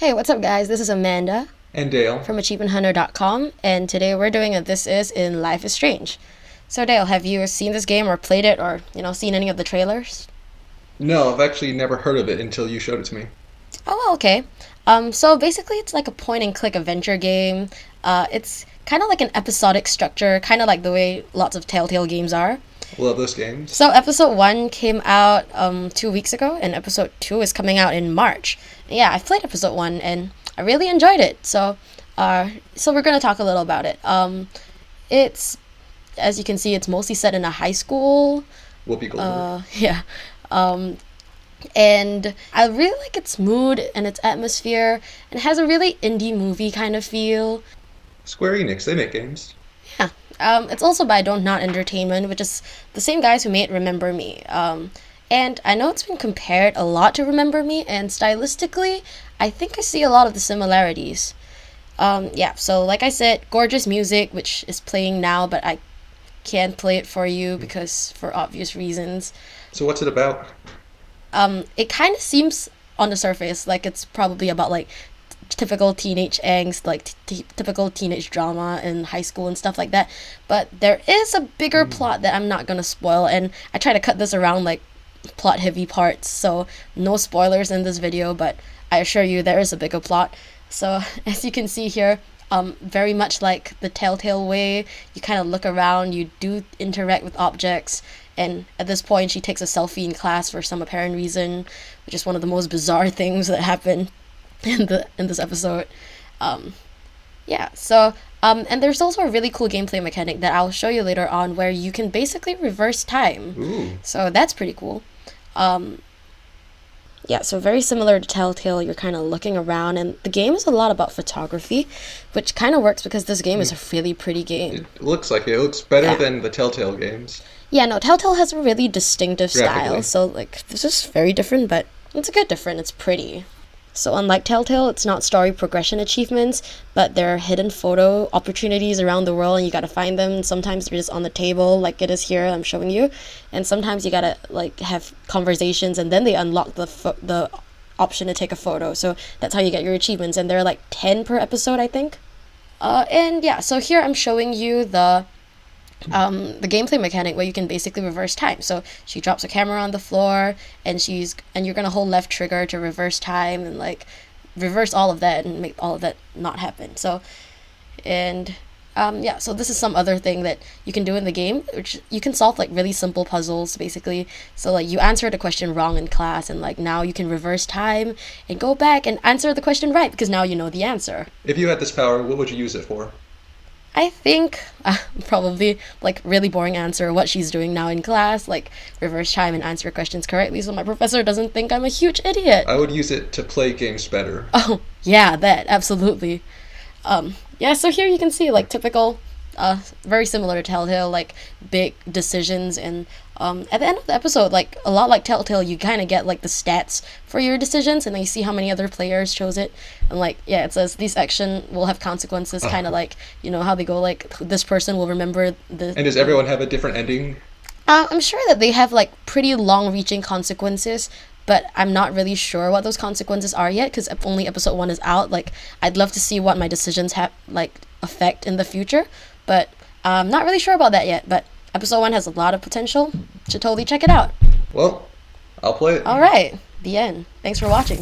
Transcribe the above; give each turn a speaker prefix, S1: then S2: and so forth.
S1: Hey, what's up, guys? This is Amanda
S2: And Dale.
S1: from achievementhunter.com, and today we're doing a This Is in Life is Strange. So, Dale, have you seen this game or played it or, seen any of the trailers?
S2: No, I've actually never heard of it until you showed it to me.
S1: Oh, well, okay. So basically, it's like a point and click adventure game. It's kind of like an episodic structure, kind of like the way lots of Telltale games are.
S2: Love those games.
S1: So episode 1 came out 2 weeks ago, and episode 2 is coming out in March. Yeah, I played episode 1, and I really enjoyed it. So we're gonna talk a little about it. It's, as you can see, it's mostly set in a high school.
S2: Whoopi Goldberg.
S1: Yeah. Um, and I really like its mood and its atmosphere. And it has a really indie movie kind of feel.
S2: Square Enix, they make games.
S1: Yeah. It's also by Don't Not Entertainment, which is the same guys who made Remember Me. And I know it's been compared a lot to Remember Me, and stylistically, I think I see a lot of the similarities. Yeah, so like I said, gorgeous music, which is playing now, but I can't play it for you because for obvious reasons.
S2: So what's it about?
S1: It kind of seems on the surface like it's probably about like typical teenage angst, like typical teenage drama in high school and stuff like that. But there is a bigger plot that I'm not gonna spoil, and I try to cut this around like plot heavy parts, so no spoilers in this video, but I assure you there is a bigger plot. So as you can see here, very much like the Telltale way, you kind of look around, you do interact with objects, and at this point she takes a selfie in class for some apparent reason, which is one of the most bizarre things that happen in this episode. Yeah, so and there's also a really cool gameplay mechanic that I'll show you later on where you can basically reverse time.
S2: Ooh.
S1: So that's pretty cool. Yeah, so very similar to Telltale, you're kind of looking around, and the game is a lot about photography, which kind of works because this game is a really pretty game.
S2: It looks like it. It looks better
S1: Yeah.
S2: than the Telltale games.
S1: Yeah, no, Telltale has a really distinctive style,
S2: Graphically.
S1: so like this is very different, but it's a good different. It's pretty. So unlike Telltale, it's not story progression achievements, but there are hidden photo opportunities around the world, and you gotta find them. And sometimes they're just on the table, like it is here. I'm showing you, and sometimes you gotta like have conversations, and then they unlock the option to take a photo. So that's how you get your achievements, and there are like 10 per episode, I think. And yeah, so here I'm showing you the gameplay mechanic where you can basically reverse time. So she drops a camera on the floor, and you're gonna hold left trigger to reverse time and like reverse all of that and make all of that not happen. So yeah, so this is some other thing that you can do in the game, which you can solve like really simple puzzles basically. So like you answered a question wrong in class, and like now you can reverse time and go back and answer the question right because now you know the answer.
S2: If you had this power, what would you use it for?
S1: I think probably like really boring answer what she's doing now in class, like reverse time and answer questions correctly so my professor doesn't think I'm a huge idiot.
S2: I would use it to play games better.
S1: Oh, yeah, that absolutely. Yeah, so here you can see like typical very similar to Telltale, like big decisions, and at the end of the episode, like a lot like Telltale, you kind of get like the stats for your decisions, and then you see how many other players chose it, and like yeah, it says this action will have consequences, kind of like how they go like this person will remember the.
S2: And does everyone have a different ending?
S1: I'm sure that they have like pretty long-reaching consequences, but I'm not really sure what those consequences are yet because only episode 1 is out. Like I'd love to see what my decisions have like affect in the future, but I'm not really sure about that yet. But episode 1 has a lot of potential. Should totally check it out.
S2: Well, I'll play it.
S1: All right, the end. Thanks for watching.